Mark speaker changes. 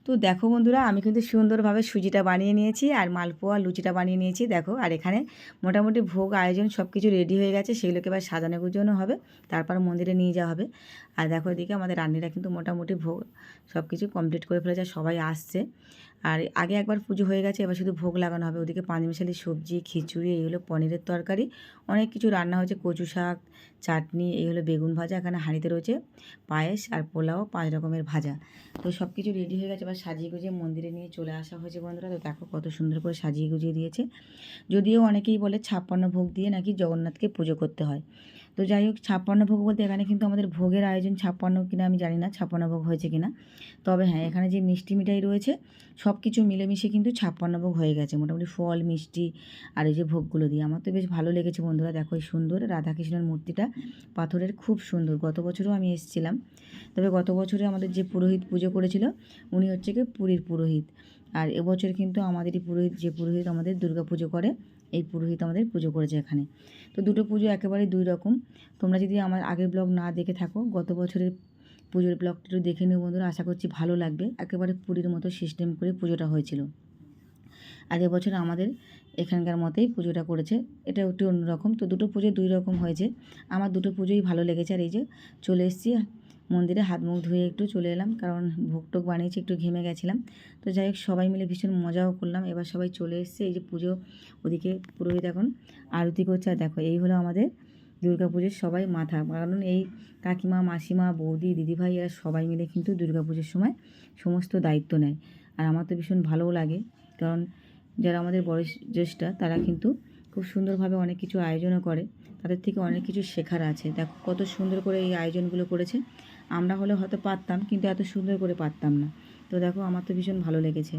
Speaker 1: তো দেখো বন্ধুরা, আমি কিন্তু সুন্দরভাবে সুজিটা বানিয়ে নিয়েছি আর মালপোয়া লুচিটা বানিয়ে নিয়েছি দেখো। আর এখানে মোটামুটি ভোগ আয়োজন সব কিছু রেডি হয়ে গেছে, সেগুলোকে এবার সাজানো গুজানো হবে, তারপর মন্দিরে নিয়ে যাওয়া হবে। আর দেখো এদিকে আমাদের রান্নিরা কিন্তু মোটামুটি ভোগ সব কিছু কমপ্লিট করে ফেলেছে, সবাই আসছে। আর আগে একবার পুজো হয়ে গেছে, এবার শুধু ভোগ লাগানো হবে। ওদিকে পাঁচমিশালি সবজি, খিচুড়ি, এই হলো পনিরের তরকারি, অনেক কিছু রান্না হয়েছে, কচু শাক, চাটনি, এই হলো বেগুন ভাজা, এখানে হাঁড়িতে রয়েছে পায়েস আর পোলাও, 5 রকমের ভাজা। তো সব কিছু রেডি হয়ে গেছে, এবার সাজিয়ে গুজিয়ে মন্দিরে নিয়ে চলে আসা হয়েছে বন্ধুরা। তো দেখো কত সুন্দর করে সাজিয়ে গুজিয়ে দিয়েছে। যদিও অনেকেই বলে 56 ভোগ দিয়ে নাকি জগন্নাথকে পুজো করতে হয়। তো যাই হোক, 56 ভোগ বলতে এখানে কিন্তু আমাদের ভোগের আয়োজন 56 কিনা আমি জানি না, 56 ভোগ হয়েছে কিনা। তবে হ্যাঁ, এখানে যে মিষ্টি মিঠাই রয়েছে সব কিছু মিলেমিশে কিন্তু 56 ভোগ হয়ে গেছে, মোটামুটি ফল মিষ্টি আর এই যে ভোগগুলো দিয়ে। আমার তো বেশ ভালো লেগেছে বন্ধুরা। দেখো এই সুন্দর রাধাকৃষ্ণের মূর্তিটা পাথরের, খুব সুন্দর। গত বছরও আমি এসেছিলাম, তবে গত বছরে আমাদের যে পুরোহিত পুজো করেছিল উনি হচ্ছে কি পুরীর পুরোহিত। আর এবছর কিন্তু আমাদেরই পুরোহিত, যে পুরোহিত আমাদের দুর্গা পুজো করে, এই পুরোহিত আমাদের পুজো করেছে এখানে। তো দুটো পুজো একেবারে দুই রকম। তোমরা যদি আমার আগের ব্লগ না দেখে থাকো, গত বছরের পুজোর ব্লগটা একটু দেখে নিও বন্ধুরা, আশা করছি ভালো লাগবে। একেবারে পুরীর মতো সিস্টেম করে পুজোটা হয়েছিল। আর এবছর আমাদের এখানকার মতেই পুজোটা করেছে, এটা একটু অন্যরকম। তো দুটো পুজো দুই রকম হয়েছে, আমার দুটো পুজোই ভালো লেগেছে। আর এই যে চলে এসেছি মন্দিরে, হাত মুখ ধুয়ে একটু চলে এলাম, কারণ ভোগ টোগ বানিয়েছি, একটু ঘেমে গেছিলাম। তো যাই হোক, সবাই মিলে ভীষণ মজাও করলাম। এবার সবাই চলে এসেছে, এই যে পুজো, ওদিকে পুরোহিত এখন আরতি করছে। আর দেখো এই হলো আমাদের দুর্গা পুজোর সবাই মাথা, কারণ এই কাকিমা, মাসিমা, বৌদি, দিদিভাই এরা সবাই মিলে কিন্তু দুর্গা পুজোর সময় সমস্ত দায়িত্ব নেয়। আর আমার তো ভীষণ ভালোও লাগে, কারণ যারা আমাদের বয়োজ্যেষ্ঠা তারা কিন্তু খুব সুন্দরভাবে অনেক কিছু আয়োজনও করে, তাদের থেকে অনেক কিছু শেখার আছে। দেখো কত সুন্দর করে এই আয়োজনগুলো করেছে। আমরা হলে হয়তো পারতাম, কিন্তু এত সুন্দর করে পারতাম না। তো দেখো আমার তো ভীষণ ভালো লেগেছে।